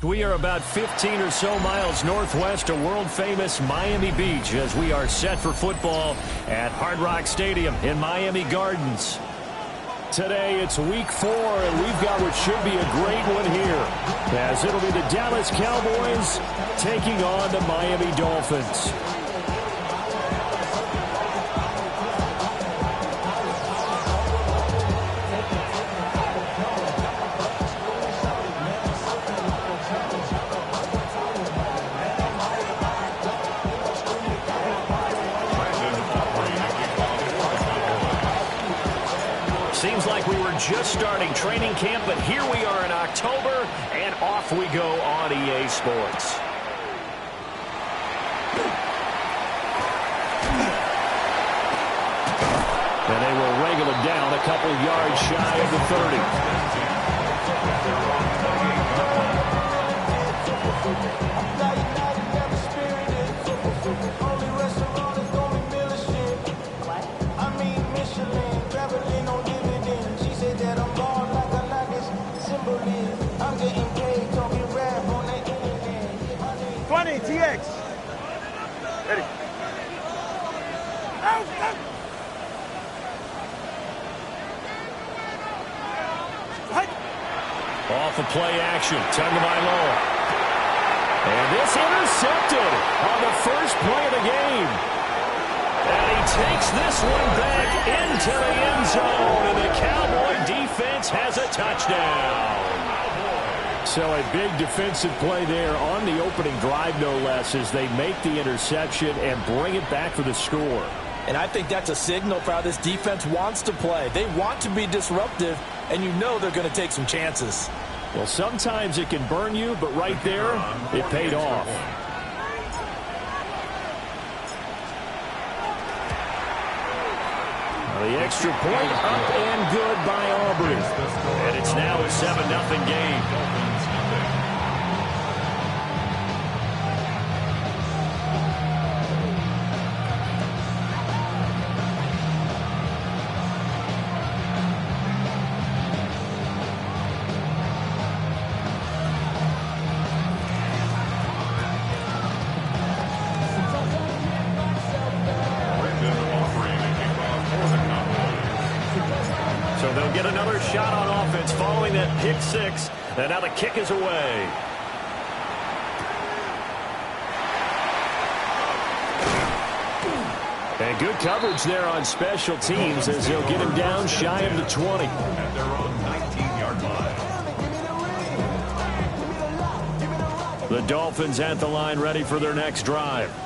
We are about 15 or so miles northwest of world-famous Miami Beach as we are set for football at Hard Rock Stadium in Miami Gardens. Today, it's week 4, and we've got what should be a great one here, as it'll be the Dallas Cowboys taking on the Miami Dolphins. Seems like we were just starting training camp, but here we are in October, and off we go on EA Sports. And they will wrangle it down a couple of yards shy of the 30. TX. Ready. Out, out. Off of play action, Tagovailoa. And this intercepted on the first play of the game. And he takes this one back into the end zone, and the Cowboy defense has a touchdown. So a big defensive play there on the opening drive, no less, as they make the interception and bring it back for the score. And I think that's a signal for how this defense wants to play. They want to be disruptive, and you know they're going to take some chances. Well, sometimes it can burn you, but right there, it paid off. The extra point up and good by Aubrey. And it's now a 7-0 game. So they'll get another shot on offense following that pick six. And now the kick is away. And good coverage there on special teams as they'll get him down shy of the 20. At their own 19-yard line. The Dolphins at the line ready for their next drive.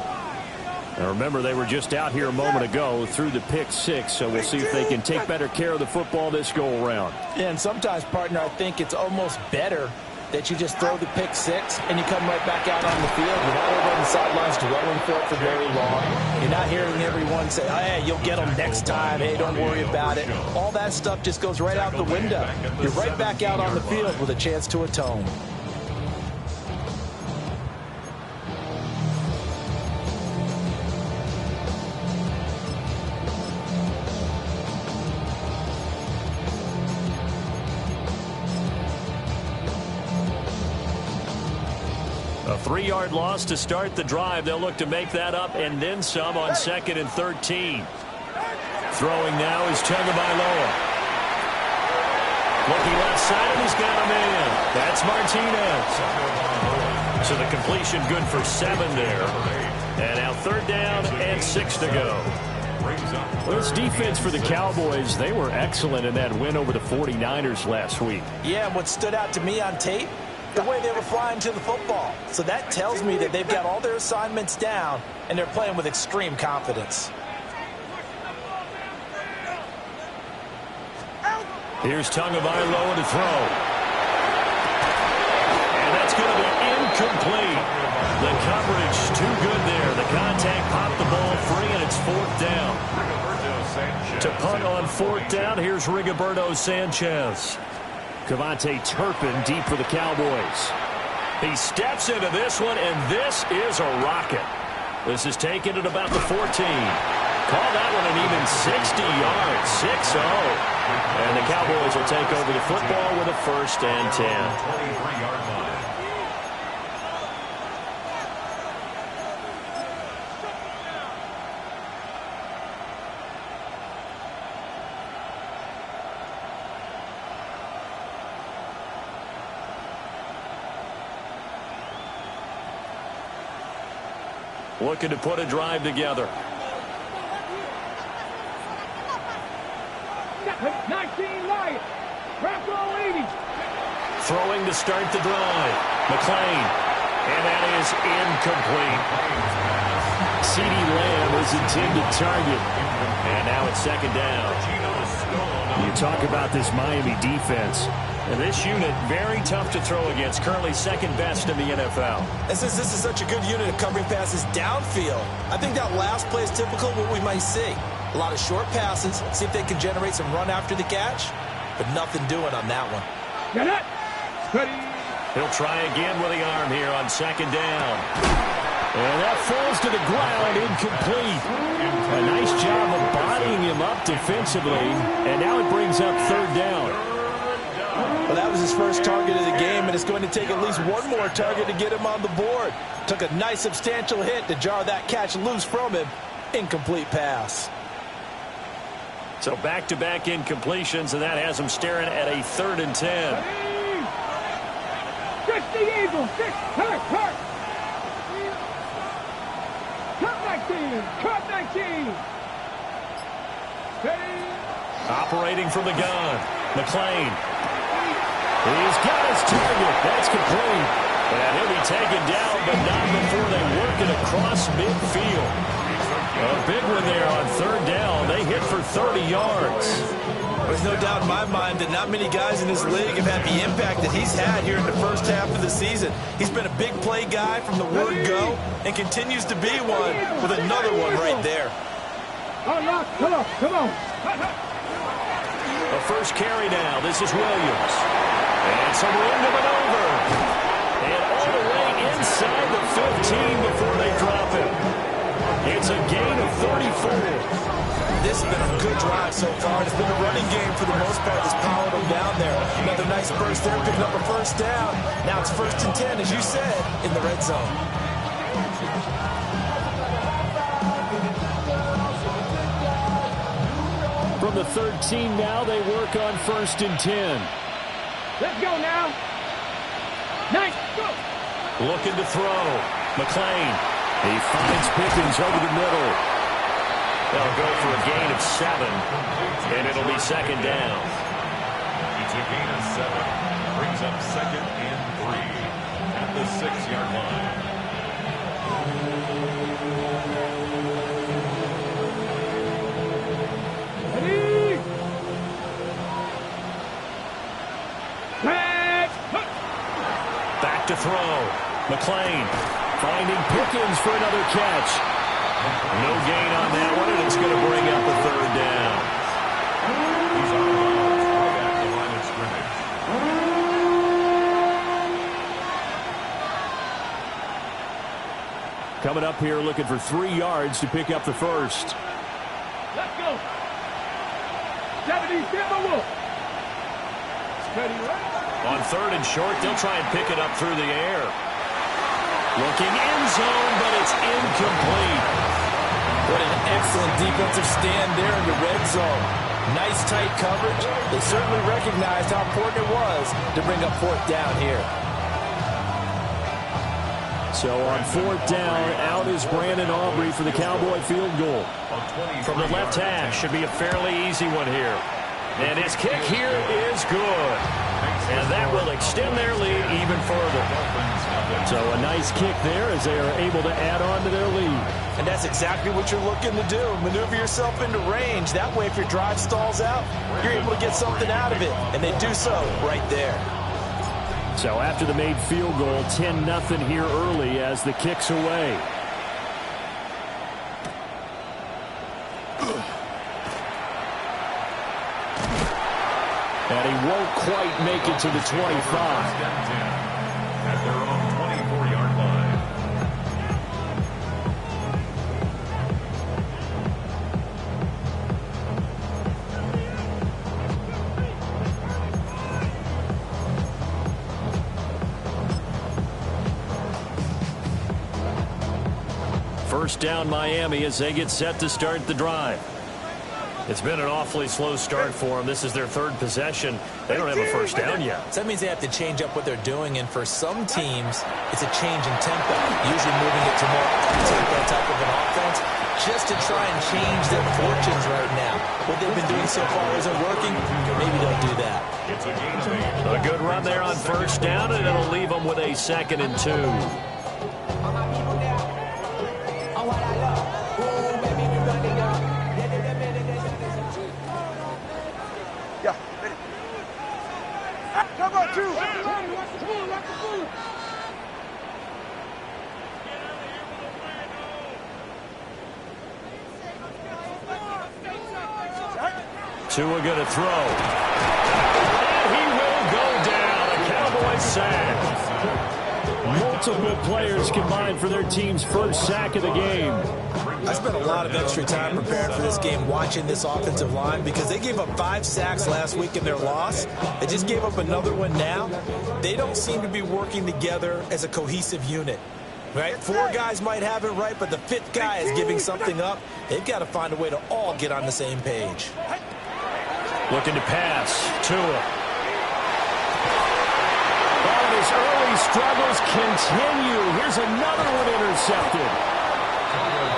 Now remember, they were just out here a moment ago through the pick six, so we'll see if they can take better care of the football this go-around. Yeah, and sometimes, partner, I think it's almost better that you just throw the pick six and you come right back out on the field. You're not over on the sidelines dwelling for it for very long. You're not hearing everyone say, hey, you'll get them next time. Hey, don't worry about it. All that stuff just goes right out the window. You're right back out on the field with a chance to atone. A 3-yard loss to start the drive. They'll look to make that up and then some on 2nd and 13. Throwing now is Tagovailoa. Looking left side, and he's got a man. That's Martinez. So the completion good for 7 there. And now 3rd down and 6 to go. Well, this defense for the Cowboys, they were excellent in that win over the 49ers last week. Yeah, what stood out to me on tape, the way they were flying to the football. So that tells me that they've got all their assignments down, and they're playing with extreme confidence. Here's Tagovailoa to throw. And that's going to be incomplete. The coverage too good there. The contact popped the ball free, and it's 4th down. To punt on 4th down, here's Rigoberto Sanchez. Cavante Turpin deep for the Cowboys. He steps into this one, and this is a rocket. This is taken at about the 14. Call that one an even 60 yards, 6-0. And the Cowboys will take over the football with a 1st and 10. 23-yard line. Looking to put a drive together. 19 Lions. Wrap roll 80. Throwing to start the drive. McClain. And that is incomplete. CeeDee Lamb is intended target. And now it's 2nd down. You talk about this Miami defense. And this unit, very tough to throw against. Currently 2nd best in the NFL. And since this is such a good unit of covering passes downfield, I think that last play is typical of what we might see. A lot of short passes, see if they can generate some run after the catch, but nothing doing on that one. Get it. Ready. He'll try again with the arm here on 2nd down. And that falls to the ground, incomplete. A nice job of bodying him up defensively, and now it brings up 3rd down. Well, that was his first target of the game, and it's going to take at least one more target to get him on the board. Took a nice substantial hit to jar that catch loose from him. Incomplete pass. So back-to-back incompletions, and that has him staring at a 3rd and 10. 60 Eagles. 6. Hurt. Cut 19. Cut 19. Ready. Operating from the gun. McClain. He's got his target. That's complete. And he'll be taken down, but not before they work it across midfield. A big one there on 3rd down. They hit for 30 yards. There's no doubt in my mind that not many guys in this league have had the impact that he's had here in the first half of the season. He's been a big play guy from the word go and continues to be one with another one right there. Come on. A first carry now. This is Williams. And some room to maneuver. And all the way inside the 15 before they drop him. It's a gain of 34. This has been a good drive so far. It's been a running game for the most part that's powered them down there. Another nice burst there, picking up a 1st down. Now it's 1st and 10, as you said, in the red zone. From the 13 now, they work on 1st and 10. Let's go now. Nice. Go. Looking to throw. McClain. He finds Pickens over the middle. They'll go for a gain of 7, and it'll be 2nd down. It's a gain of 7. Brings up 2nd and 3 at the 6-yard line. Ready. Back to throw. McClain finding Pickens for another catch. No gain on that one, and it's going to bring up a 3rd down. He's on the bounds right at the line of scrimmage. Coming up here looking for 3 yards to pick up the 1st. Let's go. 70 Wolf. Steady right. On 3rd and short, they'll try and pick it up through the air. Looking end zone, but it's incomplete. What an excellent defensive stand there in the red zone. Nice tight coverage. They certainly recognized how important it was to bring up 4th down here. So on 4th down, out is Brandon Aubrey for the Cowboy field goal. From the left hash, should be a fairly easy one here. And his kick here is good. And that will extend their lead even further. So a nice kick there as they are able to add on to their lead. And that's exactly what you're looking to do. Maneuver yourself into range. That way, if your drive stalls out, you're able to get something out of it. And they do so right there. So after the made field goal, 10-0 here early as the kick's away. And he won't quite make it to the 25. At their own 24-yard line. first down Miami as they get set to start the drive. It's been an awfully slow start for them. This is their third possession. They don't have a first down yet. So that means they have to change up what they're doing, and for some teams, it's a change in tempo, usually moving it to more tempo type of an offense, just to try and change their fortunes right now. What they've been doing so far isn't working. Maybe they'll do that. A good run there on first down, and it'll leave them with a 2nd and 2. Tua going to throw. And he will go down. A Cowboys sack. Multiple players combined for their team's first sack of the game. I spent a lot of extra time preparing for this game watching this offensive line because they gave up 5 sacks last week in their loss. They just gave up another one now. They don't seem to be working together as a cohesive unit. Right? 4 guys might have it right, but the 5th guy is giving something up. They've got to find a way to all get on the same page. Looking to pass. Tua. And his early struggles continue. Here's another one intercepted.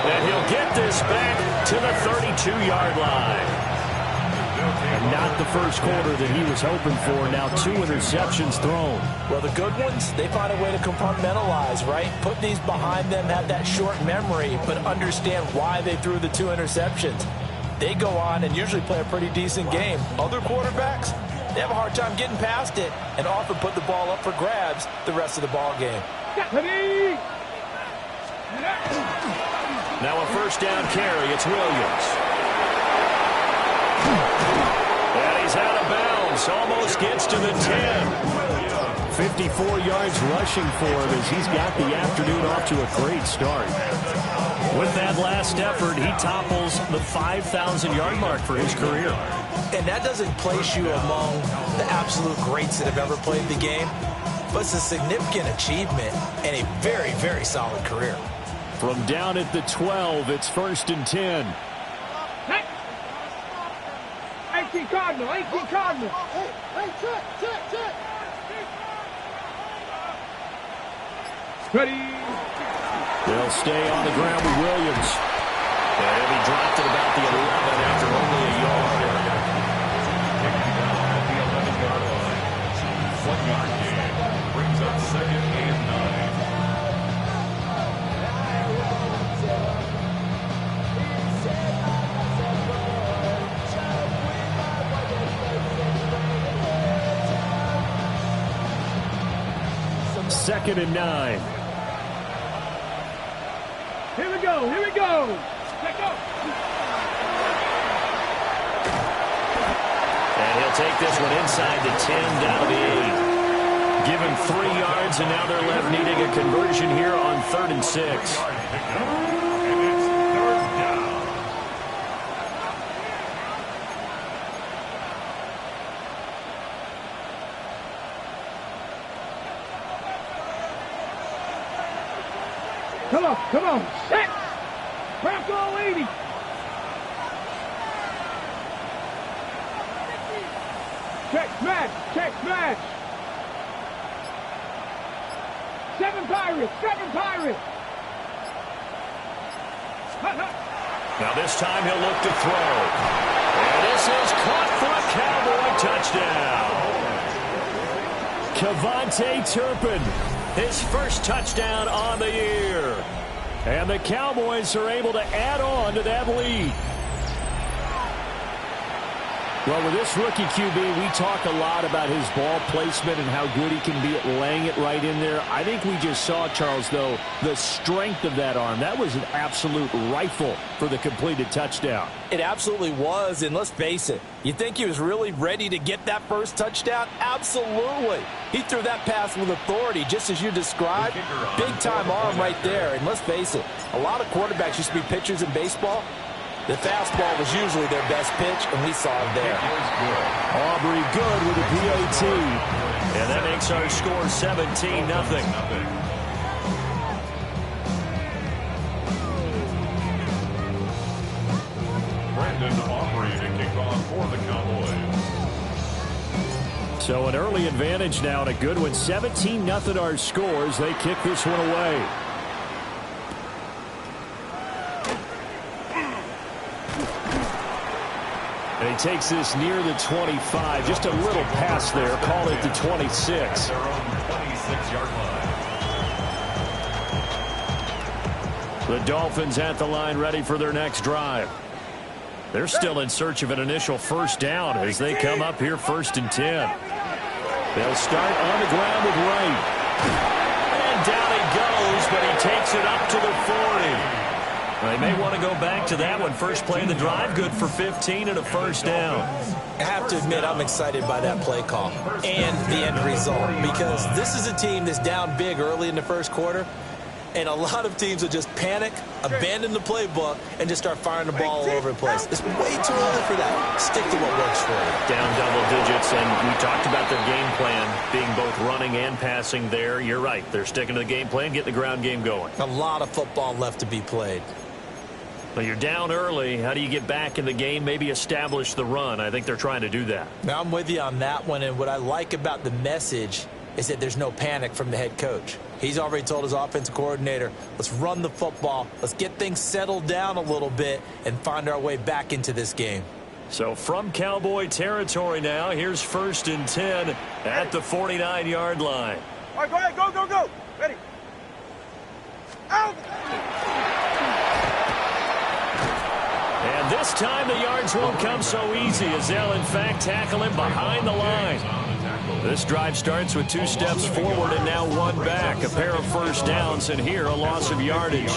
And he'll get this back to the 32-yard line. And not the first quarter that he was hoping for. Now 2 interceptions thrown. Well, the good ones, they find a way to compartmentalize, right? Put these behind them, have that short memory, but understand why they threw the 2 interceptions. They go on and usually play a pretty decent game. Other quarterbacks, they have a hard time getting past it and often put the ball up for grabs the rest of the ball game. Now a first down carry. It's Williams. And he's out of bounds. Almost gets to the 10. 54 yards rushing for him as he's got the afternoon off to a great start. With that last effort, he topples the 5,000-yard mark for his career. And that doesn't place you among the absolute greats that have ever played the game, but it's a significant achievement and a very, very solid career. From down at the 12, it's 1st and 10. 18 Cardinal, 18 Cardinal. Hey, check. Ready. They'll stay on the ground with Williams. And he dropped it about the 11 after only a yard. At the 11-yard line. 1-yard gain brings up 2nd and 9. Second and 9. Here we go. Let's go. And he'll take this one inside the 10, down to the 8. Give him 3 yards, and now they're left needing a conversion here on 3rd and 6. And it's 3rd down. Come on. Set. Bronco 80. Check smash. 7 Pirates. Now this time he'll look to throw. And this is caught for a Cowboy touchdown. Kevontae Turpin, his first touchdown on the year. And the Cowboys are able to add on to that lead. Well, with this rookie QB, we talk a lot about his ball placement and how good he can be at laying it right in there. I think we just saw, Charles, though, the strength of that arm. That was an absolute rifle for the completed touchdown. It absolutely was, and let's face it, you think he was really ready to get that first touchdown? Absolutely. He threw that pass with authority, just as you described. Big-time arm right there, and let's face it, a lot of quarterbacks used to be pitchers in baseball. The fastball was usually their best pitch, and we saw it there. Aubrey good with a PAT. And that makes our score 17-0. Brandon Aubrey to kick off for the Cowboys. So an early advantage now and a good one. 17-0 our scores. They kick this one away. And he takes this near the 25. Just a little pass there. Call it the 26. Their own 26-yard line. The Dolphins at the line ready for their next drive. They're still in search of an initial first down as they come up here 1st and 10. They'll start on the ground with Wright. And down he goes, but he takes it up to the 40. Well, they may want to go back to that one. First play of the drive, good for 15 and a first down. I have to admit, I'm excited by that play call and the end result, because this is a team that's down big early in the first quarter, and a lot of teams will just panic, abandon the playbook, and just start firing the ball all over the place. It's way too early for that. Stick to what works for you. Down double digits, and we talked about their game plan being both running and passing there. You're right. They're sticking to the game plan, getting the ground game going. A lot of football left to be played. Well, you're down early. How do you get back in the game? Maybe establish the run. I think they're trying to do that. Now, I'm with you on that one, and what I like about the message is that there's no panic from the head coach. He's already told his offensive coordinator, let's run the football, let's get things settled down a little bit and find our way back into this game. So from Cowboy territory now, here's 1st and 10 at the 49-yard line. All right, go ahead, go, go, go. Ready. Out. And this time the yards won't come so easy as they'll, in fact, tackle him behind the line. This drive starts with 2 steps forward and now 1 back. A pair of first downs, and here a loss of yardage.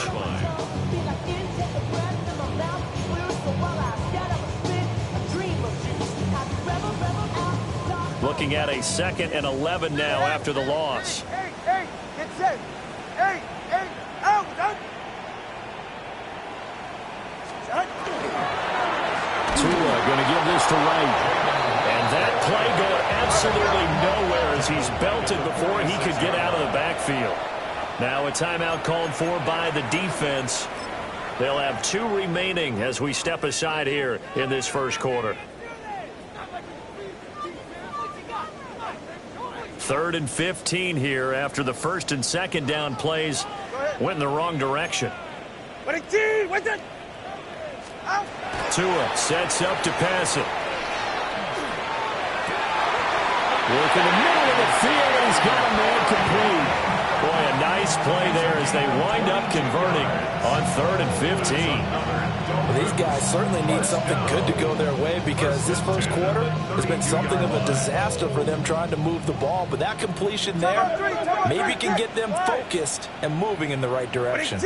Looking at a 2nd and 11 now after the loss. Hey, get set. Hey, out. Tua going to give this to Wright. And that play going absolutely nowhere as he's belted before he could get out of the backfield. Now a timeout called for by the defense. They'll have 2 remaining as we step aside here in this first quarter. 3rd and 15 here after the 1st and 2nd down plays went in the wrong direction. Tua sets up to pass it. Work in the middle of the field, and he's got a man complete. Boy, a nice play there as they wind up converting on 3rd and 15. Well, these guys certainly need something good to go their way, because this first quarter has been something of a disaster for them trying to move the ball. But that completion there maybe can get them focused and moving in the right direction.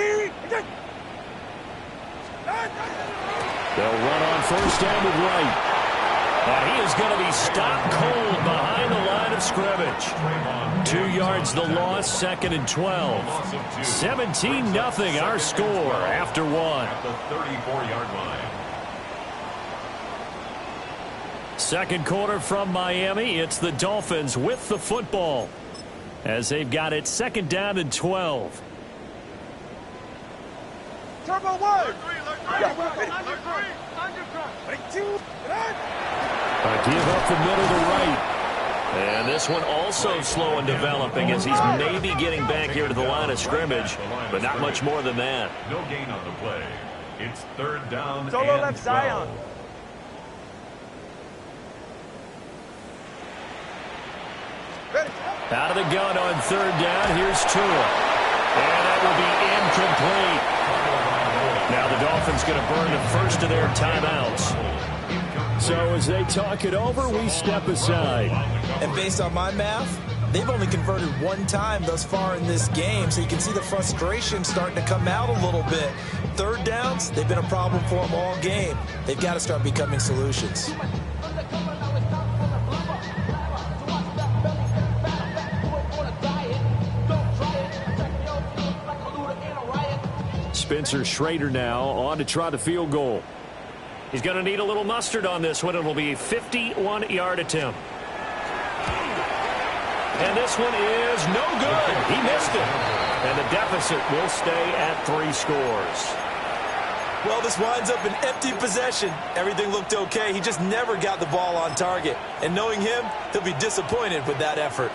They'll run on first down with Wright. And he is going to be stopped cold behind the line of scrimmage. 2 yards the loss, 2nd and 12. 17-0 our score after 1. At the 34-yard line. Second quarter from Miami. It's the Dolphins with the football as they've got it 2nd down and 12. Turbo 1. A give up the middle to Wright. And this one also slow in developing as he's maybe getting back here to the line of scrimmage, but not much more than that. No gain on the play. It's 3rd down Solo and left 12. Zion. Out of the gun on 3rd down. Here's Tua. And that will be incomplete. Now the Dolphins going to burn the first of their timeouts. So as they talk it over, we step aside. And based on my math, they've only converted 1 time thus far in this game, so you can see the frustration starting to come out a little bit. 3rd downs, they've been a problem for them all game. They've got to start becoming solutions. Spencer Schrader now on to try the field goal. He's going to need a little mustard on this one. It will be a 51-yard attempt. And this one is no good. He missed it. And the deficit will stay at 3 scores. Well, this winds up an empty possession. Everything looked okay. He just never got the ball on target. And knowing him, he'll be disappointed with that effort.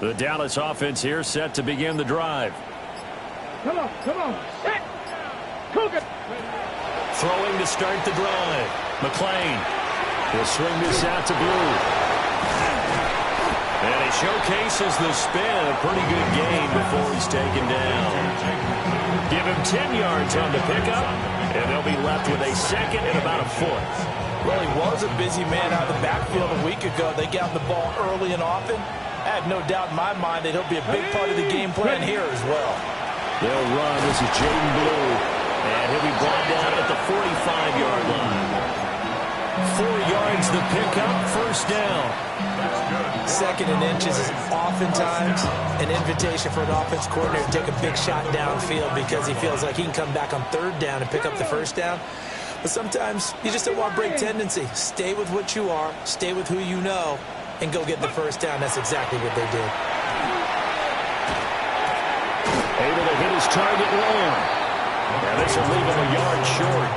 The Dallas offense here set to begin the drive. Come on, set. Cook it. Throwing to start the drive. McClain will swing this out to Blue. And he showcases the spin. A pretty good game before he's taken down. Give him 10 yards on the pickup, and they'll be left with a second and about a foot. Well, he was a busy man out of the backfield a week ago. They got the ball early and often. I have no doubt in my mind that he'll be a big part of the game plan here as well. They'll run. This is Jaden Blue. And he'll be brought down at the 45-yard line. 4 yards the pickup, first down. Second and inches is oftentimes an invitation for an offense coordinator to take a big shot downfield because he feels like he can come back on third down and pick up the first down. But sometimes you just don't want to break tendency. Stay with what you are. Stay with who you know. And go get the first down. That's exactly what they did. Able to hit his target long. And this will leave him a yard short.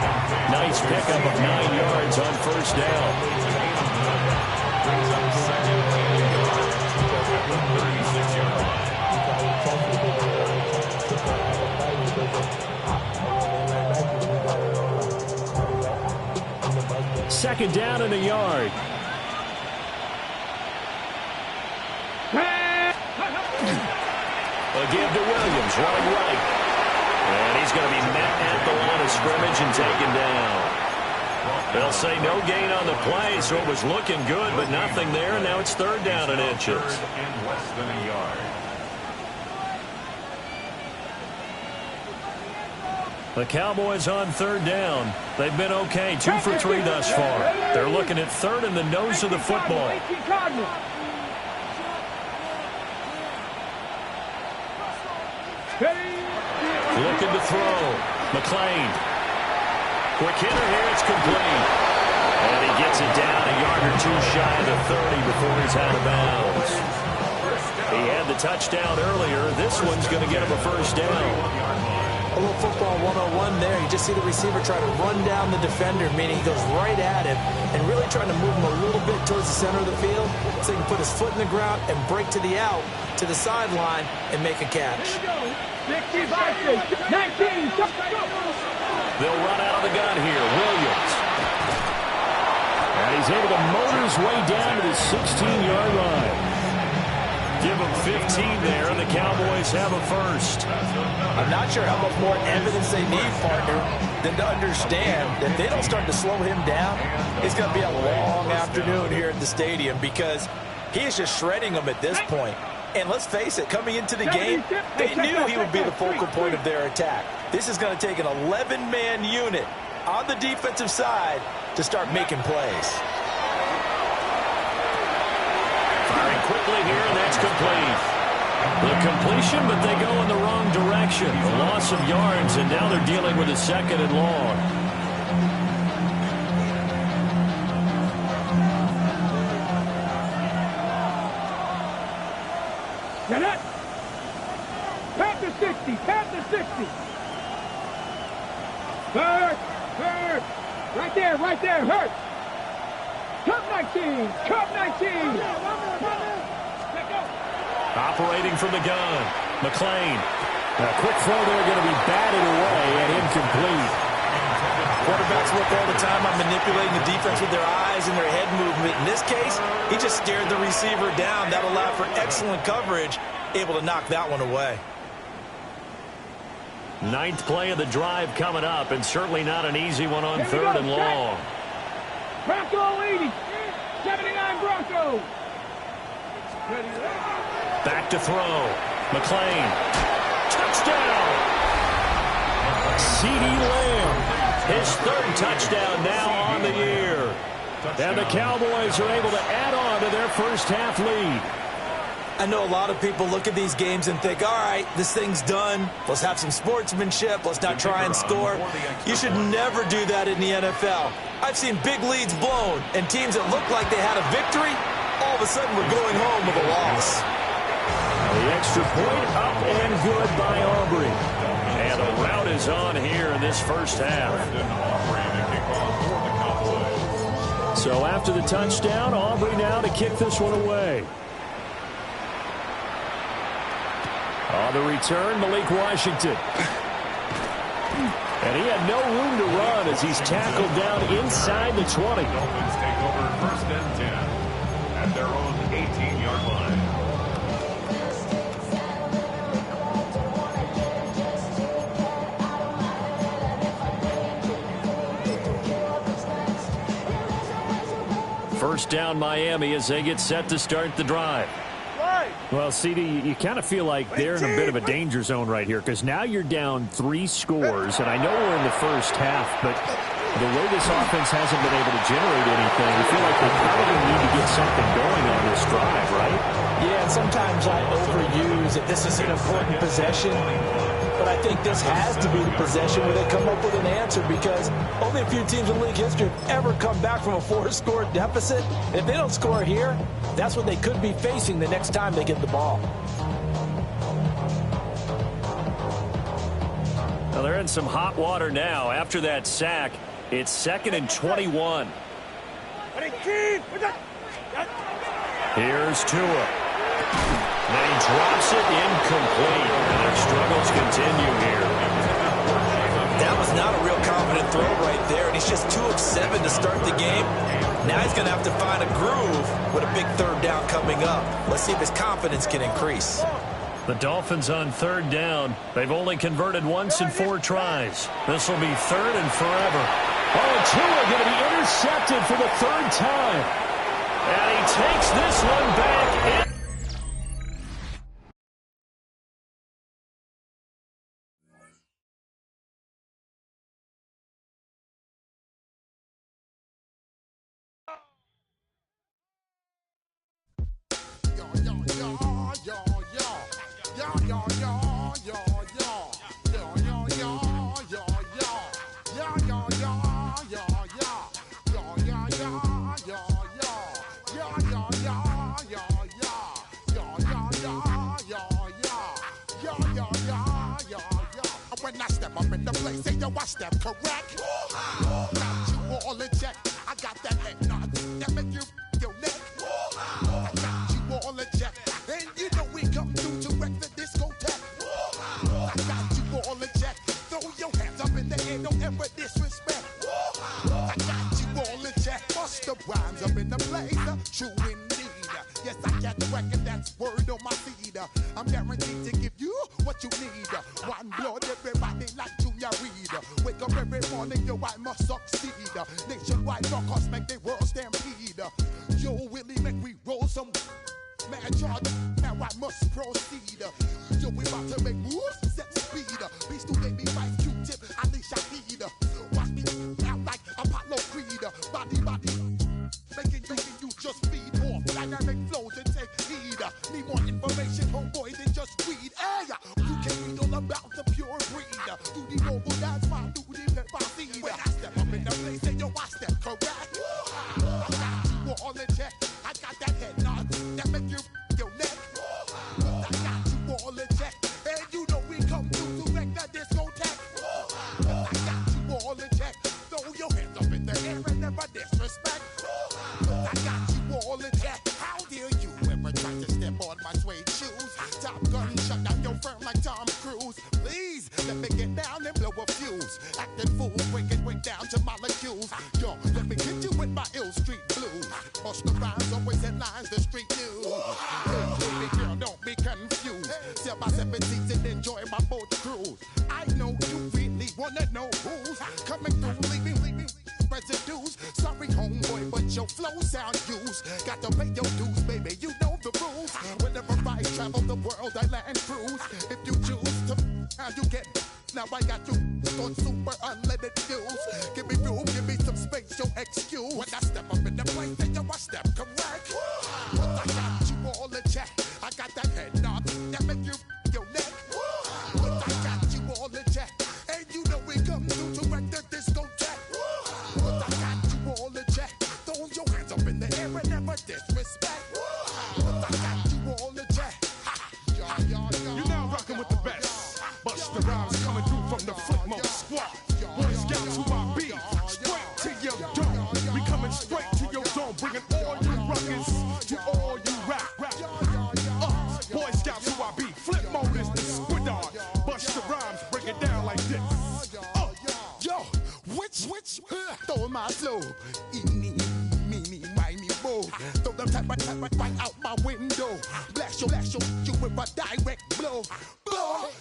Nice pickup of 9 yards on first down. Second down and a yard. A give to Williams, running right. And he's going to be met at the line of scrimmage and taken down. They'll say no gain on the play, so it was looking good, but nothing there. Now it's third down and inches. Third and less than a yard. The Cowboys on third down. They've been okay, 2 for 3 thus far. They're looking at third in the nose of the football. Looking to throw. McClain. Quick hitter here. It's complete. And he gets it down a yard or two shy of the 30 before he's out of bounds. He had the touchdown earlier. This one's going to get him a first down. A little football 101 there. You just see the receiver try to run down the defender, meaning he goes right at him and really trying to move him a little bit towards the center of the field so he can put his foot in the ground and break to the out, to the sideline, and make a catch. 19. They'll run out of the gun here. Williams. And he's able to motor his way down to the 16-yard line. Give them 15 there, and the Cowboys have a first. I'm not sure how much more evidence they need, partner, than to understand that if they don't start to slow him down, it's going to be a long afternoon here at the stadium because he is just shredding them at this point. And let's face it, coming into the game, they knew he would be the focal point of their attack. This is going to take an 11-man unit on the defensive side to start making plays. Firing quickly here, and that's complete. The completion, but they go in the wrong direction. A loss of yards, and now they're dealing with a second and long. Get it. Pat the 60. Pat the 60. Hurt. Hurt. Right there. Hurt. Cup 19. Cup 19. Operating from the gun. McClain. A quick throw there going to be batted away and incomplete. Quarterbacks work all the time on manipulating the defense with their eyes and their head movement. In this case, he just stared the receiver down. That allowed for excellent coverage, able to knock that one away. Ninth play of the drive coming up, and certainly not an easy one on third and long. Bronco 80. 79 Bronco. Back to throw. McClain. Touchdown. CeeDee Lamb. His third touchdown now on the year. And the Cowboys are able to add on to their first half lead. I know a lot of people look at these games and think, all right, this thing's done. Let's have some sportsmanship. Let's not try and score. You should never do that in the NFL. I've seen big leads blown, and teams that looked like they had a victory, all of a sudden we're going home with a loss. The extra point up and good by Aubrey. And a rout is on here in this first half. So after the touchdown, Aubrey now to kick this one away. On the return, Malik Washington. And he had no room to run as he's tackled down inside the 20. Dolphins take over first and 10 at their own 18-yard line. First down Miami as they get set to start the drive. Well, CD, you kind of feel like they're in a bit of a danger zone right here because now you're down 3 scores, and I know we're in the first half, but the way this offense hasn't been able to generate anything, I feel like they probably need to get something going on this drive, right? Yeah, and sometimes I overuse it. This is an important possession, but I think this has to be the possession where they come up with an answer because only a few teams in league history have ever come back from a 4-score deficit. And if they don't score here, that's what they could be facing the next time they get the ball. Well, they're in some hot water now. After that sack, it's 2nd and 21. Here's Tua. Then he drops it incomplete. And their struggles continue here. That was not a real confident throw right there, and he's just 2 of 7 to start the game. Now he's going to have to find a groove with a big third down coming up. Let's see if his confidence can increase. The Dolphins on third down. They've only converted once in 4 tries. This will be 3rd and forever. Oh, and Tua going to be intercepted for the 3rd time. And he takes this one back. When I step up in the place, say yo, I step correct. Got you all in check. I got that head nod that make you your neck. I got you all in check, and you know we come through to wreck the discotheque. I got you all in check. Throw your hands up in the air, don't ever disrespect. I got you all in check. Bust the rhymes up in the place, true indeed. Yes, I got the record, that's word on my feed. I'm guaranteed to give you what you need. One blood, everybody like Junior Reed. Wake up every morning, yo, I must succeed. Nationwide knockouts make the world stampede. Yo, Willie, make we roll some mad charge. Now I must proceed. Yo, we about to make moves, set speed. Be student, be vice Q-tip, Ali Shaheed. Watch me out like Apollo Creed. Body, making you just feed off dynamic flows and take heed. Need more information, homeboy, than just read. Hey, you can read all about the pure breed. Do the noble dance, my do the pepper seed. When I step up in the place, say yo, I step correct. I got you all in check. I got that head nod that make you your neck. I got you all in check, and you know we come through to wreck the discotheque. I got you all in check. Throw your hands up in the air and never disrespect. I got you all in check. How dare you ever try to step on my suede shoes? Top Gun shut down your firm like Tom Cruise. Please let me get down and blow a fuse. Acting fool, breaking way down to molecules. Yo, let me hit you with my ill street blues. Bust the rhymes, always headlines, the street news. Hey, baby girl, don't be confused. Sail by 17s and enjoy my boat cruise. I know you really wanna know who's coming through, leaving residues. Sorry, homeboy, but your flow sound used. Got to pay your dues, baby, you know the rules. Whenever I travel the world, I land cruise. If you choose to, how you get Now I got you on super unleaded fuels. Give me room, give me some space, yo, excuse. When I step up in the place, then yo, I step correct. But I got you all in check. I got that head nod that make you your neck. But I got you all in check. And you know we come through to wreck the discotheque. But I got you all in check. Throw your hands up in the air and never disrespect. But I got you all in check. You're now rocking with the best. Busta Rhymes coming through from the Flipmode Squad. Boy Scouts who I be. Straight to your dome. We coming straight to your dome. Bringing all you ruckus to all you rap. Boy Scouts who I be. Flipmode is the squidard. Busta Rhymes break it down like this. Yo, which, throw my flow. Me, boo. Throw them type right out my window. Blast you with a direct blow.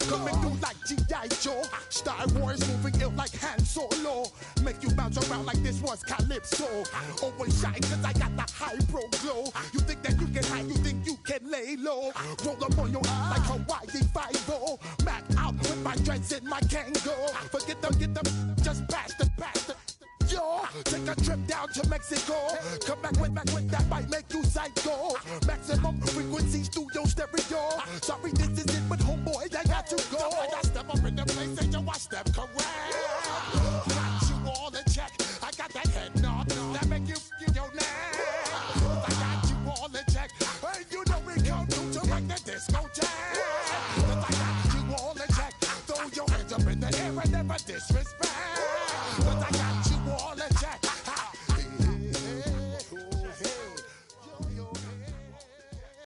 Coming through like G.I. Joe. Star Wars moving ill like Han Solo. Make you bounce around like this was Calypso. Always shine cause I got the high pro glow. You think that you can hide, you think you can lay low. Roll up on your like Hawaii 5-0. Mac out with my dreads in my Kango. Forget them, just pass the. Yo, take a trip down to Mexico. Come back with that might make you psycho. Maximum frequency studio stereo. Sorry, this is it, but homeboy, I got to go. I got step up in the place and yo, I step correct.